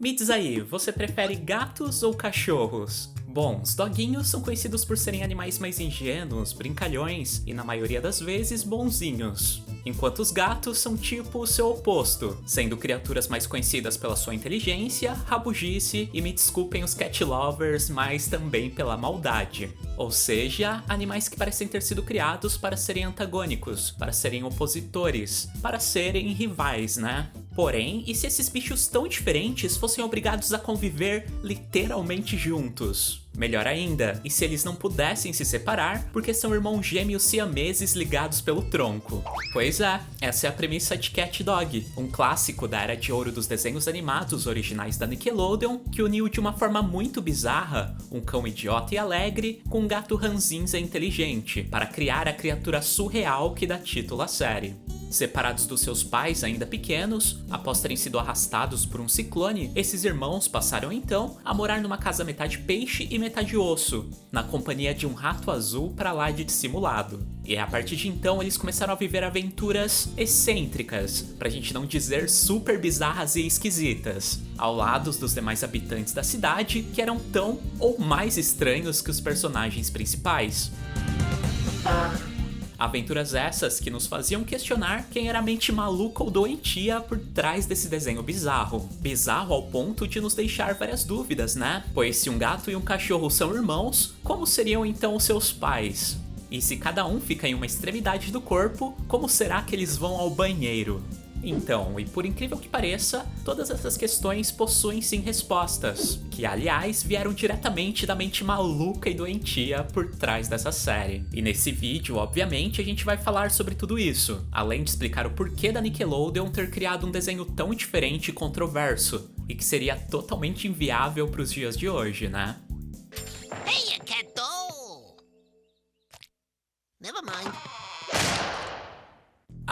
Me diz aí, você prefere gatos ou cachorros? Bom, os doguinhos são conhecidos por serem animais mais ingênuos, brincalhões e, na maioria das vezes, bonzinhos. Enquanto os gatos são tipo o seu oposto, sendo criaturas mais conhecidas pela sua inteligência, rabugice e, me desculpem os cat lovers, mas também pela maldade. Ou seja, animais que parecem ter sido criados para serem antagônicos, para serem opositores, para serem rivais, né? Porém, e se esses bichos tão diferentes fossem obrigados a conviver literalmente juntos? Melhor ainda, e se eles não pudessem se separar porque são irmãos gêmeos siameses ligados pelo tronco? Pois é, essa é a premissa de Cat Dog, um clássico da era de ouro dos desenhos animados originais da Nickelodeon, que uniu de uma forma muito bizarra um cão idiota e alegre com um gato ranzinza e inteligente, para criar a criatura surreal que dá título à série. Separados dos seus pais ainda pequenos, após terem sido arrastados por um ciclone, esses irmãos passaram então a morar numa casa metade peixe e metade osso, na companhia de um rato azul pra lá de dissimulado. E a partir de então eles começaram a viver aventuras excêntricas, pra gente não dizer super bizarras e esquisitas, ao lado dos demais habitantes da cidade, que eram tão ou mais estranhos que os personagens principais. Aventuras essas que nos faziam questionar quem era a mente maluca ou doentia por trás desse desenho bizarro. Bizarro ao ponto de nos deixar várias dúvidas, né? Pois se um gato e um cachorro são irmãos, como seriam então os seus pais? E se cada um fica em uma extremidade do corpo, como será que eles vão ao banheiro? Então, e por incrível que pareça, todas essas questões possuem sim respostas, que aliás vieram diretamente da mente maluca e doentia por trás dessa série. E nesse vídeo, obviamente, a gente vai falar sobre tudo isso, além de explicar o porquê da Nickelodeon ter criado um desenho tão diferente e controverso, e que seria totalmente inviável para os dias de hoje, né? Hey, cat doll! Never mind.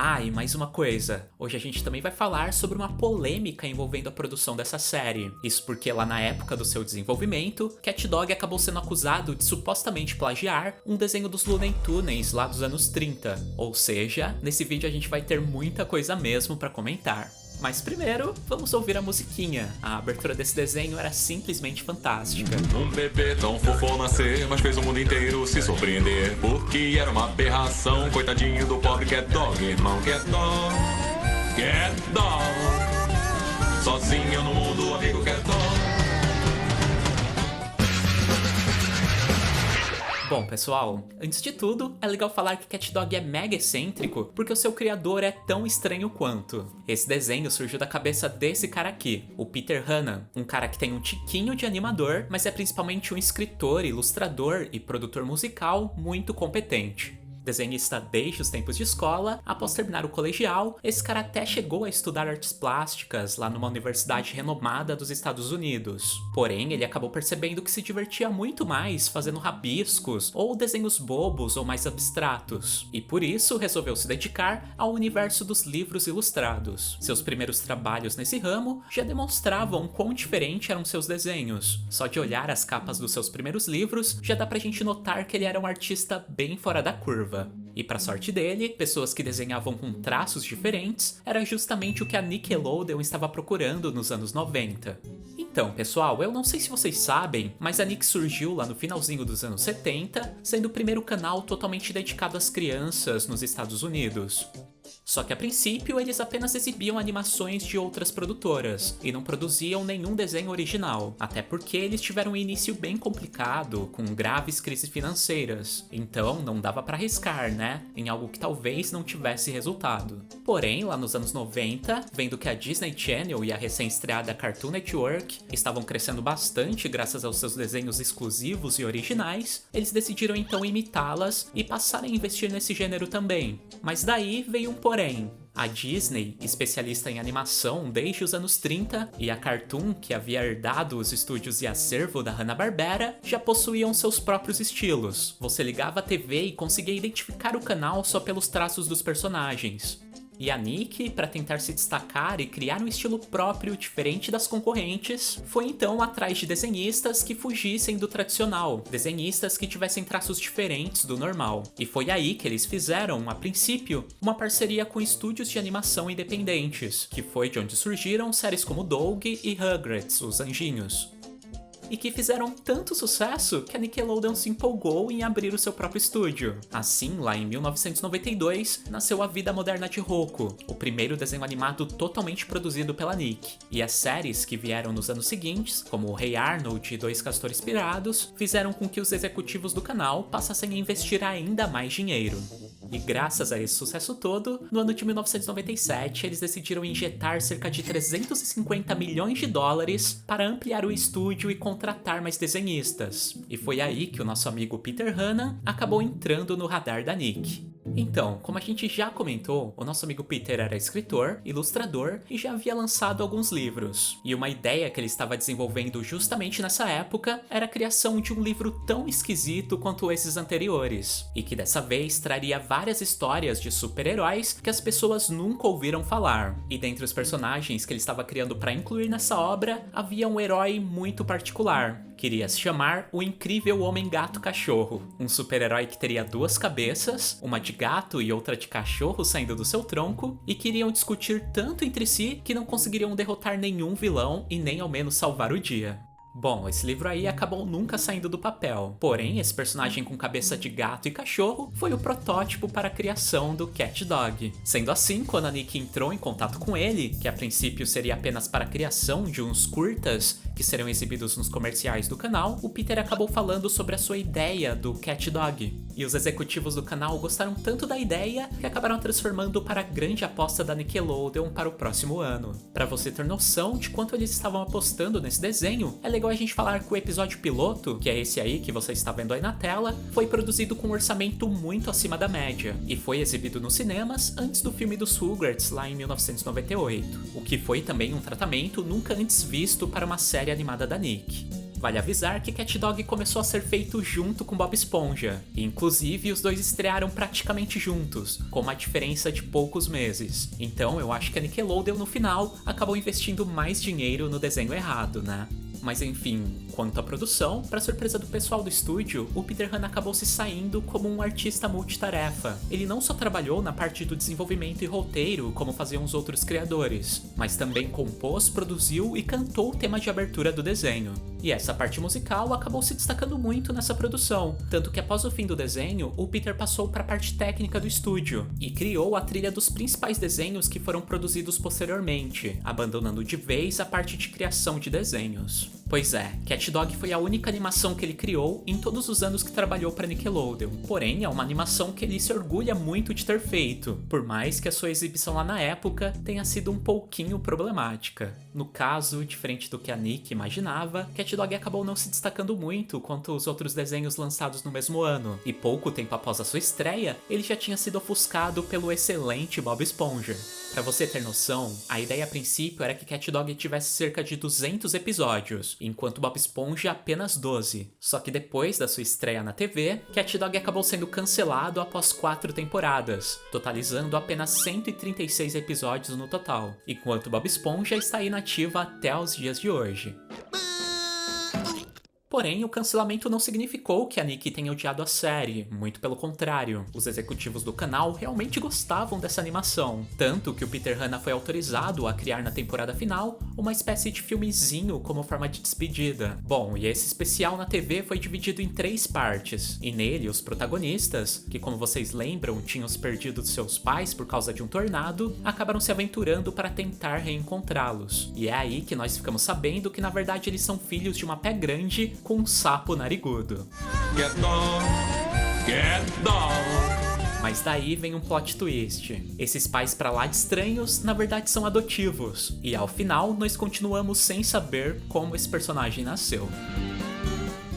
Ah, e mais uma coisa, hoje a gente também vai falar sobre uma polêmica envolvendo a produção dessa série. Isso porque lá na época do seu desenvolvimento, Cat Dog acabou sendo acusado de supostamente plagiar um desenho dos Looney Tunes lá dos anos 30. Ou seja, nesse vídeo a gente vai ter muita coisa mesmo pra comentar. Mas primeiro, vamos ouvir a musiquinha. A abertura desse desenho era simplesmente fantástica. Um bebê tão fofo ao nascer, mas fez o mundo inteiro se surpreender, porque era uma aberração, coitadinho do pobre Cat Dog, irmão Cat Dog. Cat Dog, sozinho no mundo, amigo Cat Dog. Bom, pessoal, antes de tudo, é legal falar que Cat Dog é mega excêntrico porque o seu criador é tão estranho quanto. Esse desenho surgiu da cabeça desse cara aqui, o Peter Hanna, um cara que tem um tiquinho de animador, mas é principalmente um escritor, ilustrador e produtor musical muito competente. Desenhista desde os tempos de escola, após terminar o colegial, esse cara até chegou a estudar artes plásticas lá numa universidade renomada dos Estados Unidos. Porém, ele acabou percebendo que se divertia muito mais fazendo rabiscos ou desenhos bobos ou mais abstratos, e por isso resolveu se dedicar ao universo dos livros ilustrados. Seus primeiros trabalhos nesse ramo já demonstravam quão diferente eram seus desenhos. Só de olhar as capas dos seus primeiros livros, já dá pra gente notar que ele era um artista bem fora da curva. E pra sorte dele, pessoas que desenhavam com traços diferentes era justamente o que a Nickelodeon estava procurando nos anos 90. Então, pessoal, eu não sei se vocês sabem, mas a Nick surgiu lá no finalzinho dos anos 70, sendo o primeiro canal totalmente dedicado às crianças nos Estados Unidos. Só que a princípio eles apenas exibiam animações de outras produtoras e não produziam nenhum desenho original, até porque eles tiveram um início bem complicado, com graves crises financeiras, então não dava pra arriscar, né, em algo que talvez não tivesse resultado. Porém, lá nos anos 90, vendo que a Disney Channel e a recém-estreada Cartoon Network estavam crescendo bastante graças aos seus desenhos exclusivos e originais, eles decidiram então imitá-las e passarem a investir nesse gênero também. Mas daí veio um porém. A Disney, especialista em animação desde os anos 30, e a Cartoon, que havia herdado os estúdios e acervo da Hanna-Barbera, já possuíam seus próprios estilos. Você ligava a TV e conseguia identificar o canal só pelos traços dos personagens. E a Nick, para tentar se destacar e criar um estilo próprio diferente das concorrentes, foi então atrás de desenhistas que fugissem do tradicional, desenhistas que tivessem traços diferentes do normal. E foi aí que eles fizeram, a princípio, uma parceria com estúdios de animação independentes, que foi de onde surgiram séries como Doug e Rugrats, os Anjinhos. E que fizeram tanto sucesso que a Nickelodeon se empolgou em abrir o seu próprio estúdio. Assim, lá em 1992, nasceu A Vida Moderna de Rocco, o primeiro desenho animado totalmente produzido pela Nick. E as séries que vieram nos anos seguintes, como o Rei Arnold e Dois Castores Pirados, fizeram com que os executivos do canal passassem a investir ainda mais dinheiro. E graças a esse sucesso todo, no ano de 1997, eles decidiram injetar cerca de 350 milhões de dólares para ampliar o estúdio e contratar mais desenhistas. E foi aí que o nosso amigo Peter Hanna acabou entrando no radar da Nick. Então, como a gente já comentou, o nosso amigo Peter era escritor, ilustrador e já havia lançado alguns livros. E uma ideia que ele estava desenvolvendo justamente nessa época era a criação de um livro tão esquisito quanto esses anteriores, e que dessa vez traria várias histórias de super-heróis que as pessoas nunca ouviram falar. E dentre os personagens que ele estava criando para incluir nessa obra, havia um herói muito particular. Queria se chamar o Incrível Homem-Gato Cachorro, um super-herói que teria duas cabeças, uma de gato e outra de cachorro saindo do seu tronco, e que iriam discutir tanto entre si que não conseguiriam derrotar nenhum vilão e nem ao menos salvar o dia. Bom, esse livro aí acabou nunca saindo do papel, porém esse personagem com cabeça de gato e cachorro foi o protótipo para a criação do Cat Dog. Sendo assim, quando a Nick entrou em contato com ele, que a princípio seria apenas para a criação de uns curtas que serão exibidos nos comerciais do canal, o Peter acabou falando sobre a sua ideia do Cat Dog. E os executivos do canal gostaram tanto da ideia que acabaram transformando para a grande aposta da Nickelodeon para o próximo ano. Para você ter noção de quanto eles estavam apostando nesse desenho, é legal a gente falar que o episódio piloto, que é esse aí que você está vendo aí na tela, foi produzido com um orçamento muito acima da média e foi exibido nos cinemas antes do filme dos Rugrats lá em 1998, o que foi também um tratamento nunca antes visto para uma série animada da Nick. Vale avisar que Cat Dog começou a ser feito junto com Bob Esponja, e inclusive os dois estrearam praticamente juntos, com uma diferença de poucos meses. Então eu acho que a Nickelodeon no final acabou investindo mais dinheiro no desenho errado, né? Mas enfim, quanto à produção, para surpresa do pessoal do estúdio, o Peter Hanna acabou se saindo como um artista multitarefa. Ele não só trabalhou na parte do desenvolvimento e roteiro, como faziam os outros criadores, mas também compôs, produziu e cantou o tema de abertura do desenho. E essa parte musical acabou se destacando muito nessa produção, tanto que após o fim do desenho, o Peter passou para a parte técnica do estúdio e criou a trilha dos principais desenhos que foram produzidos posteriormente, abandonando de vez a parte de criação de desenhos. Pois é, Cat Dog foi a única animação que ele criou em todos os anos que trabalhou para Nickelodeon. Porém, é uma animação que ele se orgulha muito de ter feito, por mais que a sua exibição lá na época tenha sido um pouquinho problemática. No caso, diferente do que a Nick imaginava, Cat Dog acabou não se destacando muito quanto os outros desenhos lançados no mesmo ano, e pouco tempo após a sua estreia, ele já tinha sido ofuscado pelo excelente Bob Esponja. Pra você ter noção, a ideia a princípio era que Cat Dog tivesse cerca de 200 episódios, enquanto Bob Esponja apenas 12. Só que depois da sua estreia na TV, Cat Dog acabou sendo cancelado após 4 temporadas, totalizando apenas 136 episódios no total, enquanto Bob Esponja está inativa até os dias de hoje. Porém, o cancelamento não significou que a Nick tenha odiado a série, muito pelo contrário. Os executivos do canal realmente gostavam dessa animação, tanto que o Peter Hanna foi autorizado a criar na temporada final uma espécie de filmezinho como forma de despedida. Bom, e esse especial na TV foi dividido em 3 partes, e nele os protagonistas, que como vocês lembram tinham se perdido de seus pais por causa de um tornado, acabaram se aventurando para tentar reencontrá-los. E é aí que nós ficamos sabendo que na verdade eles são filhos de uma pé grande com um sapo narigudo. Cat Dog, Cat Dog. Mas daí vem um plot twist. Esses pais pra lá de estranhos, na verdade são adotivos. E ao final, nós continuamos sem saber como esse personagem nasceu.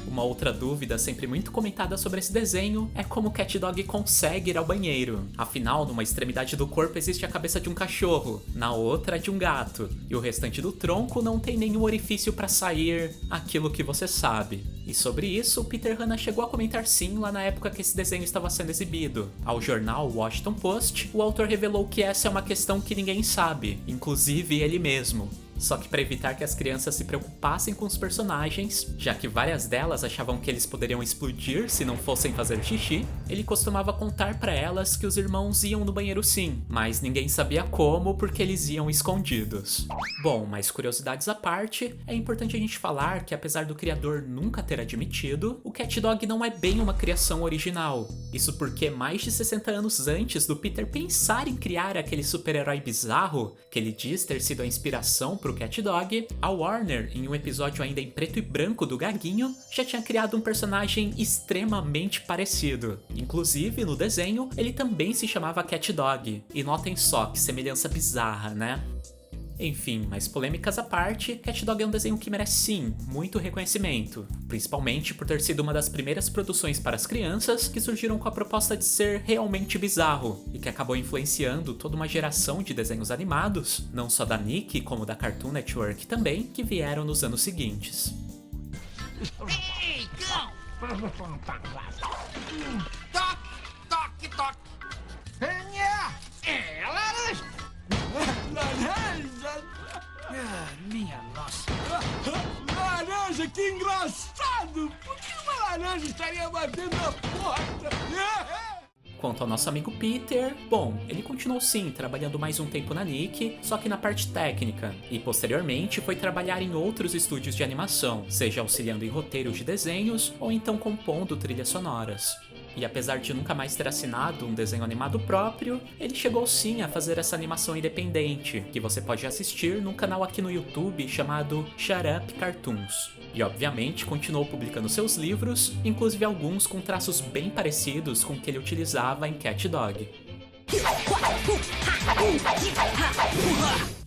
O Uma outra dúvida sempre muito comentada sobre esse desenho é como o CatDog consegue ir ao banheiro. Afinal, numa extremidade do corpo existe a cabeça de um cachorro, na outra de um gato, e o restante do tronco não tem nenhum orifício para sair, aquilo que você sabe. E sobre isso, o Peter Hanna chegou a comentar sim lá na época que esse desenho estava sendo exibido. Ao jornal Washington Post, o autor revelou que essa é uma questão que ninguém sabe, inclusive ele mesmo. Só que para evitar que as crianças se preocupassem com os personagens, já que várias delas achavam que eles poderiam explodir se não fossem fazer xixi, ele costumava contar para elas que os irmãos iam no banheiro sim, mas ninguém sabia como porque eles iam escondidos. Bom, mas curiosidades à parte, é importante a gente falar que apesar do criador nunca ter admitido, o CatDog não é bem uma criação original. Isso porque mais de 60 anos antes do Peter pensar em criar aquele super-herói bizarro, que ele diz ter sido a inspiração pro CatDog, a Warner, em um episódio ainda em preto e branco do Gaguinho, já tinha criado um personagem extremamente parecido. Inclusive, no desenho, ele também se chamava CatDog. E notem só que semelhança bizarra, né? Enfim, mas polêmicas à parte, CatDog é um desenho que merece sim muito reconhecimento, principalmente por ter sido uma das primeiras produções para as crianças que surgiram com a proposta de ser realmente bizarro e que acabou influenciando toda uma geração de desenhos animados, não só da Nick como da Cartoon Network também, que vieram nos anos seguintes. Ei, cão! Toque, toque, toque! É laranja! Laranja! Minha nossa! Laranja, que engraçado! Por que uma laranja estaria batendo na porta? Quanto ao nosso amigo Peter, bom, ele continuou sim trabalhando mais um tempo na Nick, só que na parte técnica, e posteriormente foi trabalhar em outros estúdios de animação, seja auxiliando em roteiros de desenhos ou então compondo trilhas sonoras. E apesar de nunca mais ter assinado um desenho animado próprio, ele chegou sim a fazer essa animação independente, que você pode assistir num canal aqui no YouTube chamado Shut Up Cartoons. E obviamente continuou publicando seus livros, inclusive alguns com traços bem parecidos com o que ele utilizava em CatDog.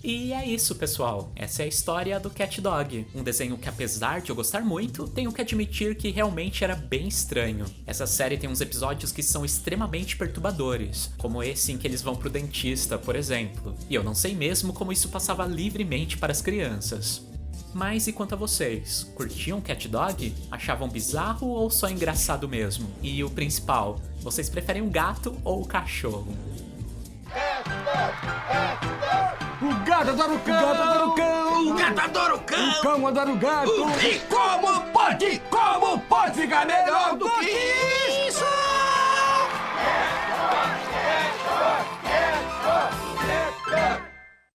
E é isso, pessoal. Essa é a história do CatDog, um desenho que, apesar de eu gostar muito, tenho que admitir que realmente era bem estranho. Essa série tem uns episódios que são extremamente perturbadores, como esse em que eles vão pro dentista, por exemplo. E eu não sei mesmo como isso passava livremente para as crianças. Mas e quanto a vocês? Curtiam CatDog? Achavam bizarro ou só engraçado mesmo? E o principal, vocês preferem o gato ou o cachorro? O gato adora o cão! O gato adora o cão! O gato adora o cão! O cão adora o gato! E como pode ficar melhor do que